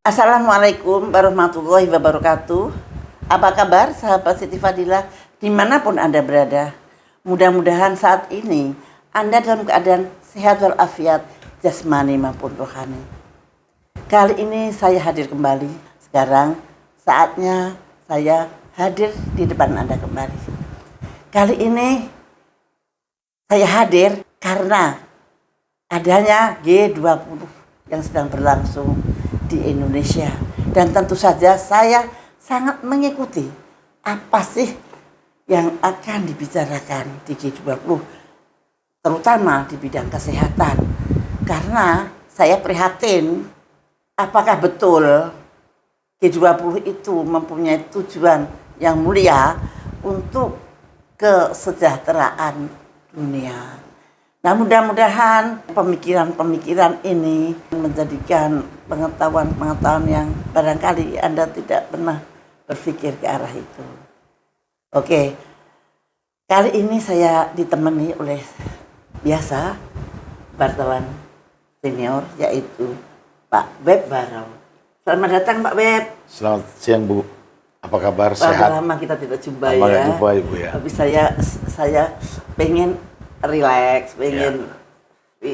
Assalamualaikum warahmatullahi wabarakatuh. Apa kabar sahabat Siti Fadilah dimanapun Anda berada? Mudah-mudahan saat ini Anda dalam keadaan sehat walafiat jasmani maupun rohani. Kali ini saya hadir kembali. Sekarang saatnya saya hadir di depan Anda kembali. Kali ini saya hadir karena adanya G20 yang sedang berlangsung di Indonesia, dan tentu saja saya sangat mengikuti apa sih yang akan dibicarakan di G20, terutama di bidang kesehatan, karena saya prihatin apakah betul G20 itu mempunyai tujuan yang mulia untuk kesejahteraan dunia. Nah, mudah-mudahan pemikiran-pemikiran ini menjadikan pengetahuan-pengetahuan yang barangkali Anda tidak pernah berpikir ke arah itu. Oke, kali ini saya ditemani oleh biasa wartawan senior, yaitu Pak Web Barau. Selamat datang Pak Web. Selamat siang Bu, apa kabar? Sehat? Sehat? Lama kita tidak jumpa ya. Lama jumpa Ibu ya. Tapi saya pengen relax, pengen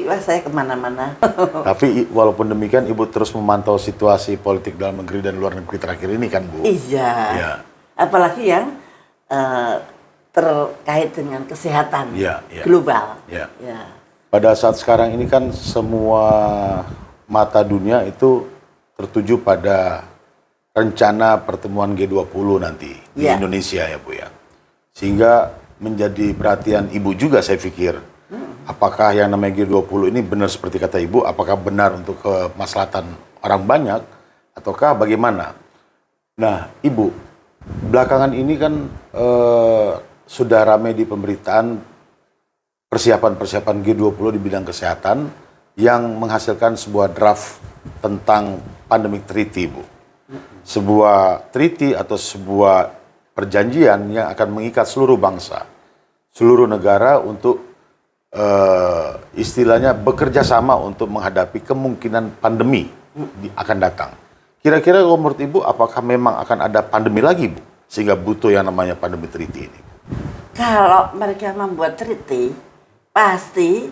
wah saya kemana-mana. Tapi walaupun demikian Ibu terus memantau situasi politik dalam negeri dan luar negeri terakhir ini kan Bu? Iya. Ya. Apalagi yang terkait dengan kesehatan global. Ya. Ya. Pada saat sekarang ini kan semua mata dunia itu tertuju pada rencana pertemuan G20 nanti di Indonesia ya Bu ya. Sehingga menjadi perhatian Ibu juga saya pikir. Apakah yang namanya G20 ini benar seperti kata Ibu, apakah benar untuk kemaslahatan orang banyak ataukah bagaimana? Nah, Ibu, belakangan ini kan sudah ramai di pemberitaan persiapan-persiapan G20 di bidang kesehatan yang menghasilkan sebuah draft tentang pandemic treaty, Bu. Sebuah treaty atau sebuah perjanjian yang akan mengikat seluruh bangsa, seluruh negara untuk istilahnya bekerja sama untuk menghadapi kemungkinan pandemi akan datang. Kira-kira kalau menurut Ibu, apakah memang akan ada pandemi lagi Bu, sehingga butuh yang namanya pandemi treaty ini? Kalau mereka membuat treaty, pasti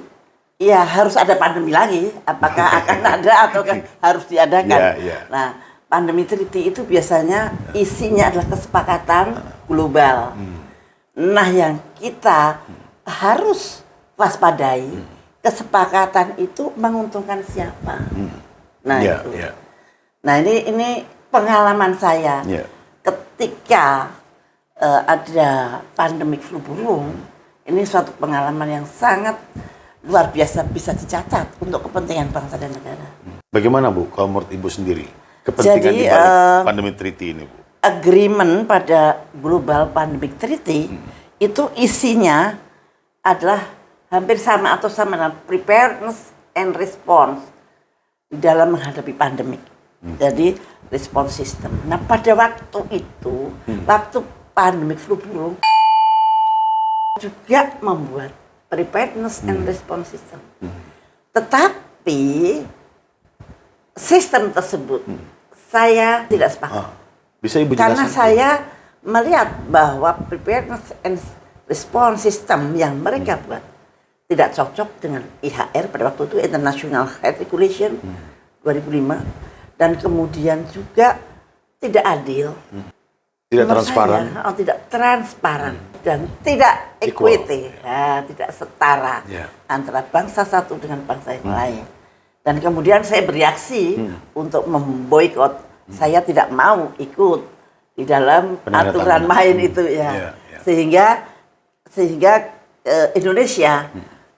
ya harus ada pandemi lagi. Apakah akan ada atau harus diadakan? Nah, pandemi treaty itu biasanya isinya adalah kesepakatan global. Nah, yang kita harus waspadai, kesepakatan itu menguntungkan siapa? Nah, itu. Nah, ini pengalaman saya. Ketika ada pandemik flu burung, ini suatu pengalaman yang sangat luar biasa, bisa dicatat untuk kepentingan bangsa dan negara. Bagaimana Bu, kalau menurut Ibu sendiri? Kepentingan di balik pandemic treaty ini, Bu. Agreement pada Global Pandemic Treaty itu isinya adalah hampir sama atau sama dengan preparedness and response di dalam menghadapi pandemik. Jadi response system. Nah, pada waktu itu, waktu pandemik flu burung juga membuat preparedness and response system. Tetapi sistem tersut saya tidak sepakat. Bisa Ibu jelaskan? Karena saya melihat bahwa preparedness and response system yang mereka buat tidak cocok dengan IHR pada waktu itu, International Health Regulation 2005, dan kemudian juga tidak adil. Tidak transparan. Tidak transparan dan tidak equity, tidak setara antara bangsa satu dengan bangsa yang lain. Dan kemudian saya bereaksi untuk memboikot. Saya tidak mau ikut di dalam aturan main itu ya. Sehingga Indonesia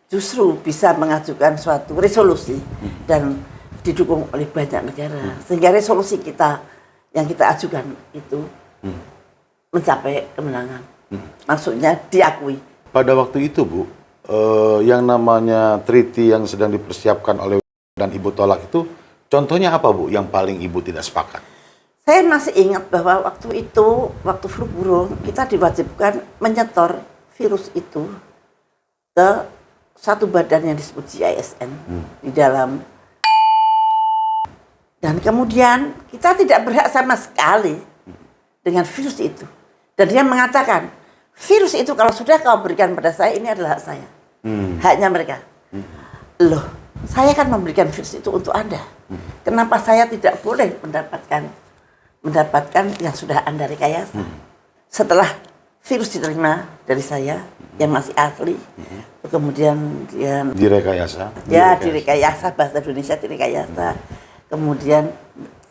justru bisa mengajukan suatu resolusi dan didukung oleh banyak negara. Sehingga resolusi kita yang kita ajukan itu mencapai kemenangan. Maksudnya diakui. Pada waktu itu Bu, yang namanya treaty yang sedang dipersiapkan oleh dan Ibu tolak itu, contohnya apa Bu yang paling Ibu tidak sepakat? Saya masih ingat bahwa waktu itu, waktu flu burung, kita diwajibkan menyetor virus itu ke satu badan yang disebut GISN di dalam Dan kemudian kita tidak berhak sama sekali dengan virus itu. Dan dia mengatakan, virus itu kalau sudah kau berikan pada saya, ini adalah hak saya. Haknya mereka. Loh, saya kan memberikan virus itu untuk Anda. Kenapa saya tidak boleh mendapatkan yang sudah Anda rekayasa? Setelah virus diterima dari saya, yang masih asli, kemudian dia direkayasa, bahasa Indonesia direkayasa, kemudian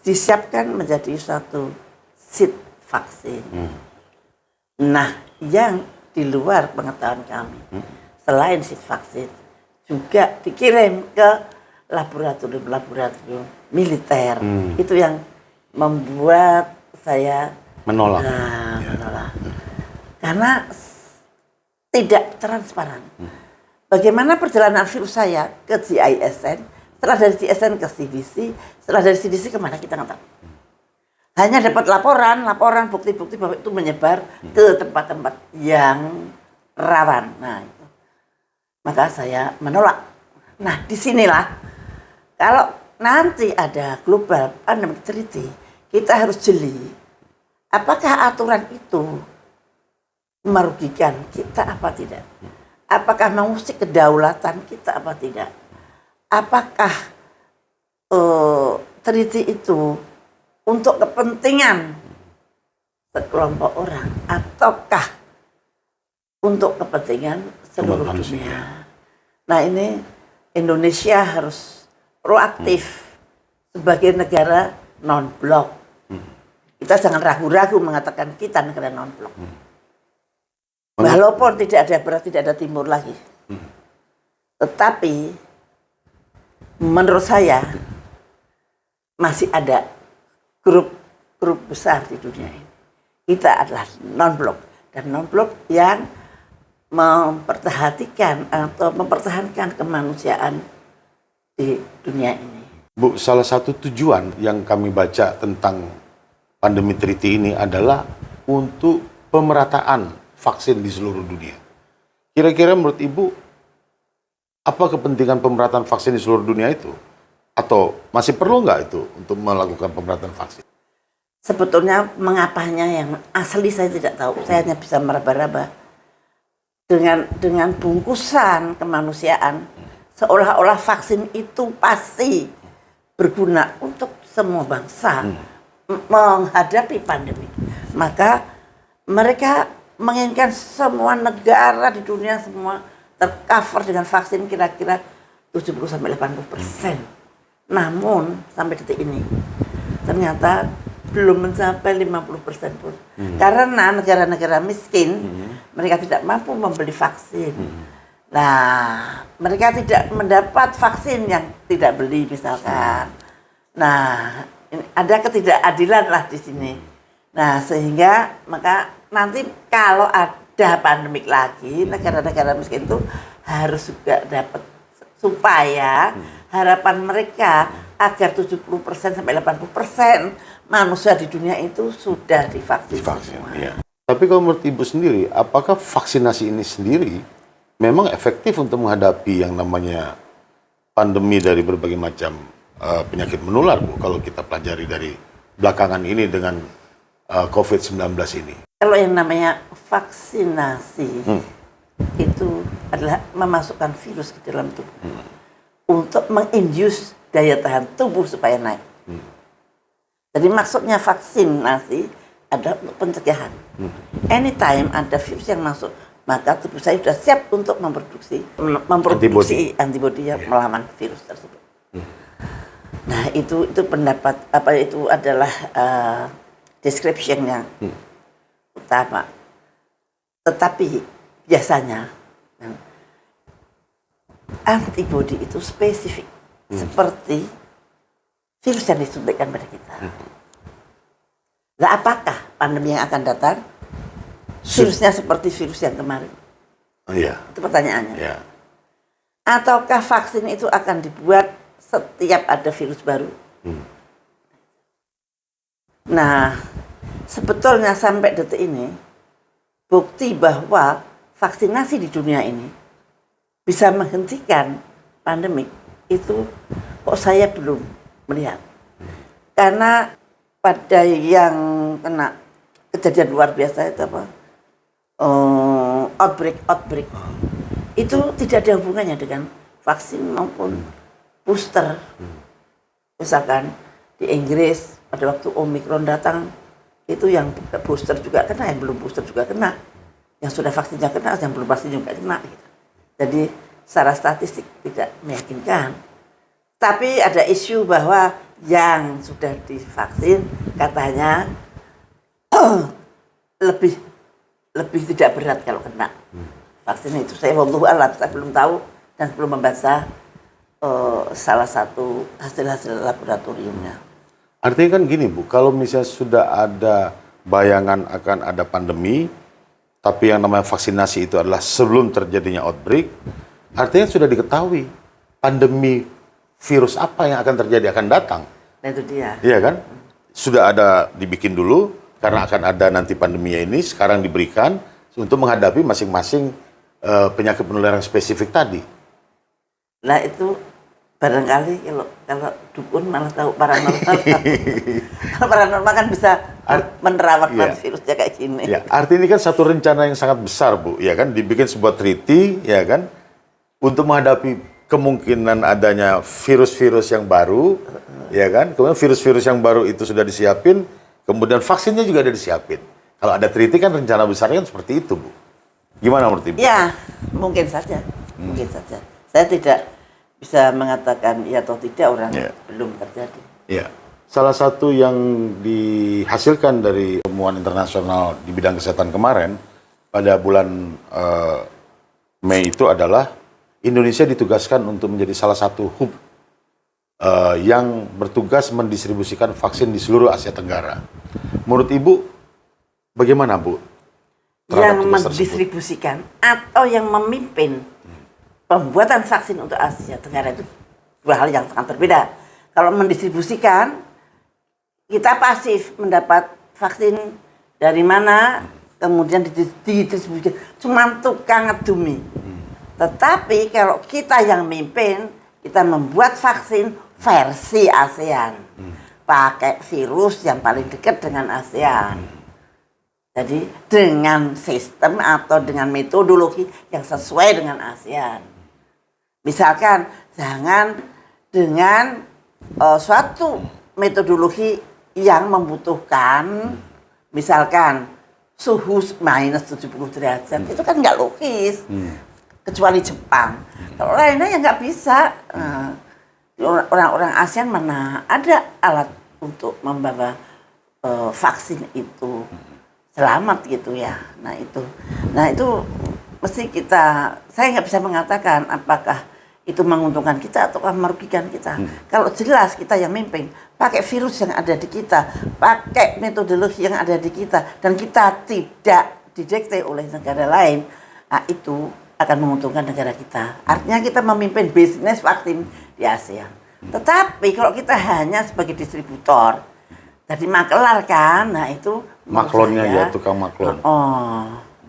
disiapkan menjadi suatu seed vaksin. Nah, yang di luar pengetahuan kami, selain seed vaksin, juga dikirim ke laboratorium militer. Itu yang membuat saya menolak. Karena tidak transparan. Bagaimana perjalanan virus saya ke GISN, setelah dari GISN ke CDC, setelah dari CDC kemana kita nggak tahu. Hanya dapat laporan, bukti-bukti bahwa itu menyebar ke tempat-tempat yang rawan. Nah, itu. Maka saya menolak. Nah, disinilah kalau nanti ada global pandemic treaty, kita harus jeli. Apakah aturan itu merugikan kita apa tidak? Apakah mengusik kedaulatan kita apa tidak? Apakah treaty itu untuk kepentingan sekelompok orang ataukah untuk kepentingan seluruh dunia? Nah, ini Indonesia harus proaktif sebagai negara non-blok. Kita jangan ragu-ragu mengatakan kita negara non-blok. Walaupun tidak ada barat, tidak ada timur lagi. Tetapi menurut saya masih ada grup besar di dunia ini. Kita adalah non-blok, dan non-blok yang memperhatikan atau mempertahankan kemanusiaan di dunia ini. Bu, salah satu tujuan yang kami baca tentang pandemi treaty ini adalah untuk pemerataan vaksin di seluruh dunia. Kira-kira menurut Ibu, apa kepentingan pemerataan vaksin di seluruh dunia itu? Atau masih perlu nggak itu untuk melakukan pemerataan vaksin? Sebetulnya mengapanya yang asli saya tidak tahu. Saya hanya bisa meraba-raba dengan bungkusan kemanusiaan, seolah-olah vaksin itu pasti berguna untuk semua bangsa menghadapi pandemi. Maka mereka menginginkan semua negara di dunia semua tercover dengan vaksin kira-kira 70-80%. Namun sampai detik ini ternyata belum mencapai 50% pun. Karena negara-negara miskin mereka tidak mampu membeli vaksin. Nah, mereka tidak mendapat vaksin yang tidak beli misalkan. Nah, ada ketidakadilan lah di sini. Nah, sehingga maka nanti kalau ada pandemik lagi, negara-negara miskin itu harus juga dapat, supaya harapan mereka agar 70% sampai 80% manusia di dunia itu sudah divaksin. Iya. Tapi kalau menurut Ibu sendiri, apakah vaksinasi ini sendiri memang efektif untuk menghadapi yang namanya pandemi dari berbagai macam penyakit menular, Bu? Kalau kita pelajari dari belakangan ini dengan COVID-19 ini. Kalau yang namanya vaksinasi itu adalah memasukkan virus ke dalam tubuh untuk menginduce daya tahan tubuh supaya naik. Jadi maksudnya vaksinasi adalah untuk pencegahan. Anytime ada virus yang masuk, maka tubuh saya sudah siap untuk memproduksi antibodi yang melawan virus tersebut. Nah, itu pendapat itu adalah description yang utama. Tetapi biasanya antibodi itu spesifik seperti virus yang disuntikkan pada kita. Nah, apakah pandemi yang akan datang virusnya seperti virus yang kemarin? Iya. Itu pertanyaannya. Iya. Ataukah vaksin itu akan dibuat setiap ada virus baru? Nah, sebetulnya sampai detik ini bukti bahwa vaksinasi di dunia ini bisa menghentikan pandemik itu kok saya belum melihat. Karena pada yang kena kejadian luar biasa itu apa? Outbreak. Itu tidak ada hubungannya dengan vaksin maupun booster. Misalkan di Inggris pada waktu Omicron datang, itu yang booster juga kena, yang belum booster juga kena. Yang sudah vaksinnya kena, yang belum vaksin juga kena. Gitu. Jadi secara statistik tidak meyakinkan. Tapi ada isu bahwa yang sudah divaksin katanya lebih tidak berat kalau kena vaksin itu. Saya wallahu alam, saya belum tahu dan belum membaca salah satu hasil-hasil laboratoriumnya. Artinya kan gini Bu, kalau misalnya sudah ada bayangan akan ada pandemi, tapi yang namanya vaksinasi itu adalah sebelum terjadinya outbreak, artinya sudah diketahui pandemi virus apa yang akan terjadi, akan datang. Nah itu dia. Iya kan? Sudah ada dibikin dulu, karena akan ada nanti pandeminya ini, sekarang diberikan untuk menghadapi masing-masing penyakit penularan spesifik tadi. Nah itu barangkali kalau dukun malah tahu paranormal. Paranormal kan bisa menerawat virusnya kayak gini. Ya, artinya ini kan satu rencana yang sangat besar Bu, ya kan? Dibikin sebuah treaty, ya kan? Untuk menghadapi kemungkinan adanya virus-virus yang baru, ya kan? Kemudian virus-virus yang baru itu sudah disiapin, kemudian vaksinnya juga ada disiapin. Kalau ada treaty kan rencana besarnya kan seperti itu Bu. Gimana menurut Ibu? Ya, mungkin saja. Mungkin saja. Saya tidak bisa mengatakan iya atau tidak, orang belum terjadi. Ya, salah satu yang dihasilkan dari temuan internasional di bidang kesehatan kemarin pada bulan Mei itu adalah Indonesia ditugaskan untuk menjadi salah satu hub yang bertugas mendistribusikan vaksin di seluruh Asia Tenggara. Menurut Ibu, bagaimana Bu? Yang mendistribusikan atau yang memimpin pembuatan vaksin untuk Asia Tenggara itu dua hal yang sangat berbeda. Kalau mendistribusikan, kita pasif mendapat vaksin dari mana, kemudian didistribusikan. Cuma tukang ngedumi. Tetapi kalau kita yang memimpin, kita membuat vaksin versi ASEAN. Pakai virus yang paling dekat dengan ASEAN. Jadi dengan sistem atau dengan metodologi yang sesuai dengan ASEAN. Misalkan jangan dengan suatu metodologi yang membutuhkan misalkan suhu minus 70 derajat. Itu kan nggak logis. Kecuali Jepang. Kalau lainnya ya nggak bisa. Orang-orang ASEAN mana ada alat untuk membawa vaksin itu selamat gitu ya. Nah itu mesti saya nggak bisa mengatakan apakah itu menguntungkan kita atau merugikan kita. Kalau jelas kita yang mimpin, pakai virus yang ada di kita, pakai metodologi yang ada di kita, dan kita tidak didikte oleh negara lain, nah itu akan menguntungkan negara kita. Artinya kita memimpin bisnis vaksin di ASEAN. Tetapi kalau kita hanya sebagai distributor, jadi makelar kan, nah itu maklonnya ya, tukang maklon.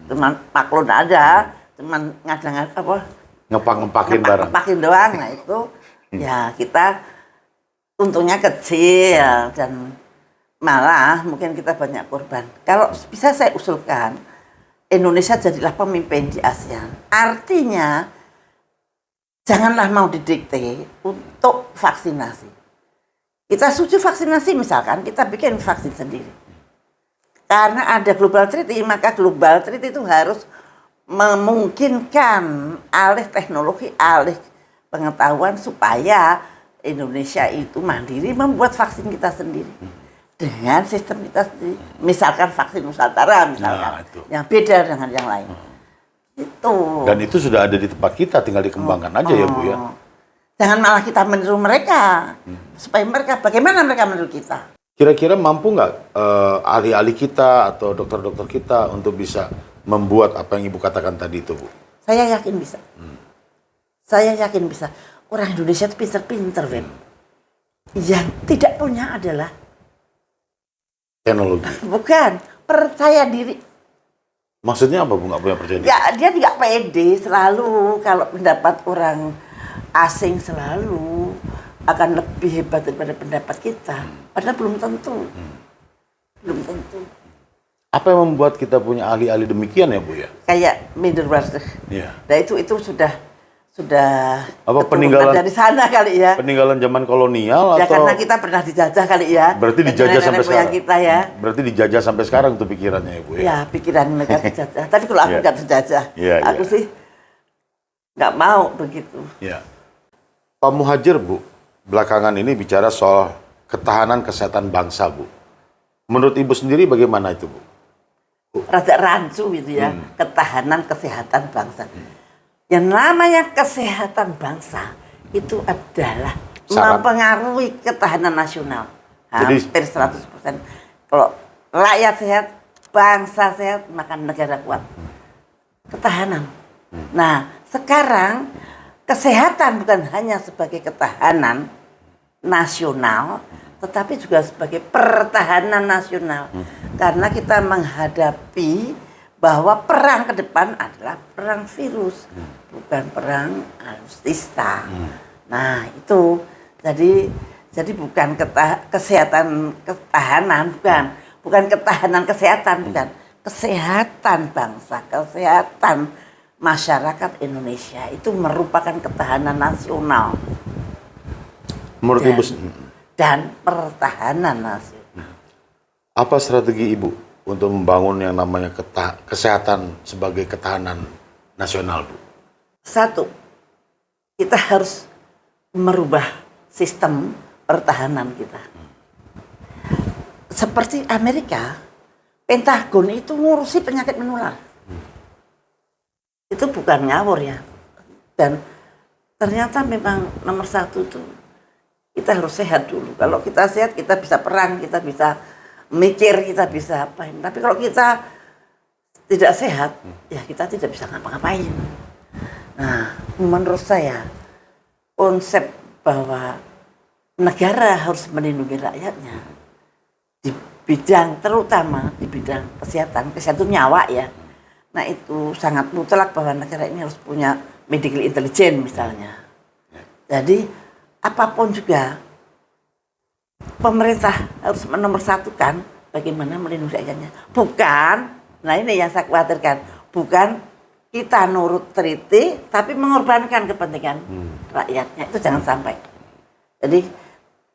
Cuman maklon ada, cuman ngadang apa? Ngepak-ngepakin barang. Ngepakin doang, nah itu ya kita untungnya kecil dan malah mungkin kita banyak korban. Kalau bisa saya usulkan, Indonesia jadilah pemimpin di ASEAN. Artinya janganlah mau didikte untuk vaksinasi. Kita setuju vaksinasi misalkan, kita bikin vaksin sendiri. Karena ada global treaty, maka global treaty itu harus memungkinkan alih teknologi, alih pengetahuan supaya Indonesia itu mandiri membuat vaksin kita sendiri. Dengan sistem kita sendiri. Misalkan vaksin Nusantara misalkan, yang beda dengan yang lain. Itu. Dan itu sudah ada di tempat kita, tinggal dikembangkan aja ya Bu ya. Jangan malah kita meniru mereka. Supaya bagaimana mereka meniru kita. Kira-kira mampu nggak ahli-ahli kita atau dokter-dokter kita untuk bisa membuat apa yang Ibu katakan tadi itu, Bu? Saya yakin bisa. Saya yakin bisa. Orang Indonesia itu pinter-pinter, Win. Yang tidak punya adalah teknologi. Bukan, percaya diri. Maksudnya apa, Bu, nggak punya percaya diri? Ya, dia tidak pede selalu kalau mendapat orang asing selalu akan lebih hebat daripada pendapat kita. Padahal belum tentu. Belum tentu. Apa yang membuat kita punya ahli-ahli demikian ya Bu ya? Kayak Minderwater. Iya. Nah itu sudah Apa keturunan peninggalan dari sana kali ya. Peninggalan zaman kolonial Ya atau karena kita pernah dijajah kali ya. berarti dijajah sampai Nenek moyang sekarang? kita ya. Berarti dijajah sampai sekarang tuh pikirannya ya Bu ya? Ya pikiran mereka dijajah. Tapi kalau aku Iya. nggak dijajah, Iya, aku iya. sih nggak mau begitu. Ya. Pak Muhadjir Bu, belakangan ini bicara soal ketahanan kesehatan bangsa Bu. Menurut Ibu sendiri bagaimana itu Bu? Rada rancu gitu ya, ketahanan kesehatan bangsa. Yang namanya kesehatan bangsa itu adalah Syarat. mempengaruhi ketahanan nasional. Jadi- Hampir 100%. Kalau rakyat sehat, bangsa sehat, maka negara kuat. Ketahanan. Nah, sekarang kesehatan bukan hanya sebagai ketahanan nasional, tetapi juga sebagai pertahanan nasional. Karena kita menghadapi bahwa perang ke depan adalah perang virus, bukan perang alutsista. Nah, itu jadi bukan kesehatan ketahanan, bukan ketahanan kesehatan, bukan kesehatan bangsa, kesehatan masyarakat Indonesia itu merupakan ketahanan nasional Menurut Dan- Ibu, dan pertahanan nasional. apa strategi Ibu untuk membangun yang namanya kesehatan sebagai ketahanan nasional Bu? Satu, kita harus merubah sistem pertahanan kita. Seperti Amerika, Pentagon itu ngurusi penyakit menular. Itu bukan ngawur ya. Dan ternyata memang nomor satu itu kita harus sehat dulu. Kalau kita sehat, kita bisa perang, kita bisa mikir, kita bisa apain. Tapi kalau kita tidak sehat, ya kita tidak bisa ngapa-ngapain. Nah, menurut saya konsep bahwa negara harus melindungi rakyatnya di bidang, terutama di bidang kesehatan itu nyawa ya. Nah itu sangat mutlak bahwa negara ini harus punya medical intelligence misalnya. Jadi apapun juga pemerintah harus menomorsatukan bagaimana melindungi rakyatnya. Bukan, nah ini yang saya khawatirkan, bukan kita nurut treaty tapi mengorbankan kepentingan rakyatnya. Itu jangan sampai. Jadi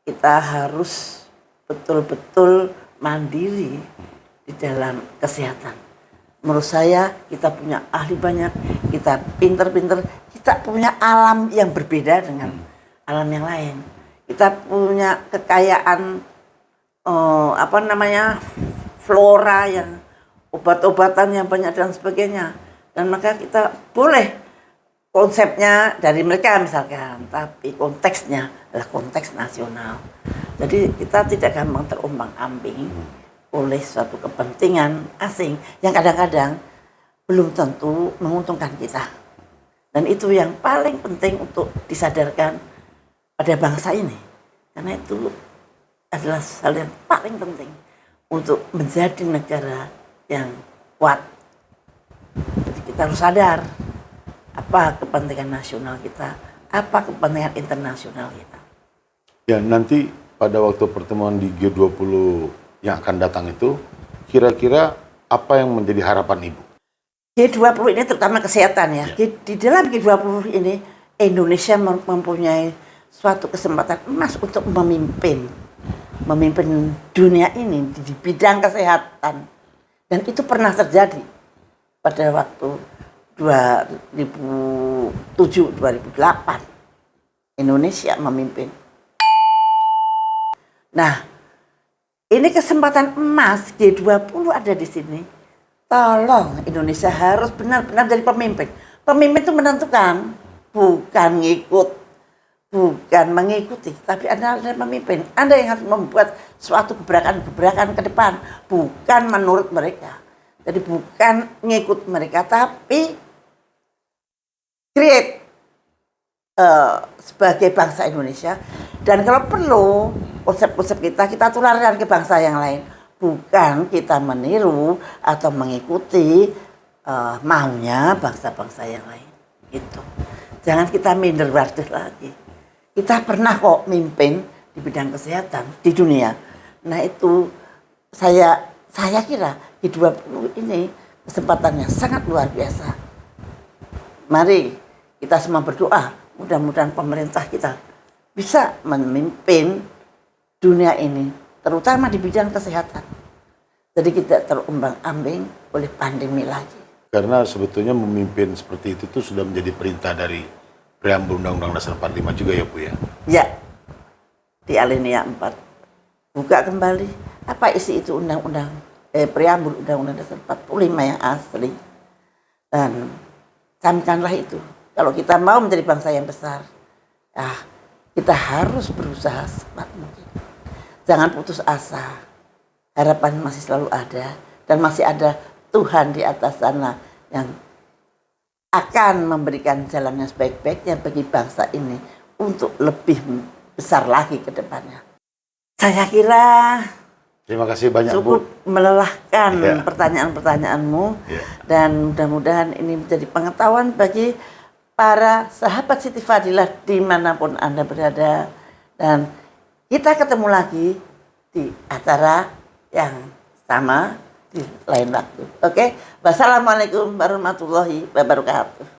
kita harus betul-betul mandiri di dalam kesehatan. Menurut saya kita punya ahli banyak, kita pinter-pinter, kita punya alam yang berbeda dengan alam yang lain. Kita punya kekayaan flora yang obat-obatan yang banyak dan sebagainya. Dan maka kita boleh konsepnya dari mereka misalkan, tapi konteksnya adalah konteks nasional. Jadi kita tidak gampang terombang-ambing oleh suatu kepentingan asing yang kadang-kadang belum tentu menguntungkan kita. Dan itu yang paling penting untuk disadarkan pada bangsa ini. Karena itu adalah hal yang paling penting untuk menjadi negara yang kuat. Jadi kita harus sadar apa kepentingan nasional kita, apa kepentingan internasional kita. Ya nanti pada waktu pertemuan di G20 yang akan datang itu, kira-kira apa yang menjadi harapan Ibu? G20 ini terutama kesehatan ya. Di dalam G20 ini Indonesia mempunyai suatu kesempatan emas untuk memimpin dunia ini di bidang kesehatan. Dan itu pernah terjadi pada waktu 2007-2008 Indonesia memimpin. Nah, ini kesempatan emas G20 ada di sini. Tolong Indonesia harus benar-benar jadi pemimpin. Pemimpin itu menentukan, bukan mengikuti, tapi Anda adalah pemimpin. Anda yang harus membuat suatu gebrakan-gebrakan ke depan, bukan menurut mereka. Jadi bukan ngikut mereka, tapi create sebagai bangsa Indonesia. Dan kalau perlu konsep-konsep kita tularkan ke bangsa yang lain, bukan kita meniru atau mengikuti maunya bangsa-bangsa yang lain. Gitu. Jangan kita minder lagi. kita pernah kok mimpin di bidang kesehatan di dunia. Nah itu saya kira G20 ini kesempatannya sangat luar biasa. Mari kita semua berdoa, mudah-mudahan pemerintah kita bisa memimpin dunia ini, terutama di bidang kesehatan. Jadi tidak terombang-ambing oleh pandemi lagi. Karena sebetulnya memimpin seperti itu tuh sudah menjadi perintah dari preambul Undang-Undang Dasar 45 juga ya Bu ya? Ya, di alinea 4. Buka kembali, apa isi itu preambul Undang-Undang Dasar 45 yang asli. Dan camkanlah itu. Kalau kita mau menjadi bangsa yang besar, kita harus berusaha secepat mungkin. Jangan putus asa. Harapan masih selalu ada. Dan masih ada Tuhan di atas sana yang akan memberikan jalan yang sebaik-baiknya bagi bangsa ini untuk lebih besar lagi ke depannya. Saya kira terima kasih banyak cukup Bu. melelahkan pertanyaan-pertanyaanmu dan mudah-mudahan ini menjadi pengetahuan bagi para sahabat Siti Fadilah dimanapun Anda berada, dan kita ketemu lagi di acara yang sama di lain waktu. Oke, wassalamualaikum warahmatullahi wabarakatuh.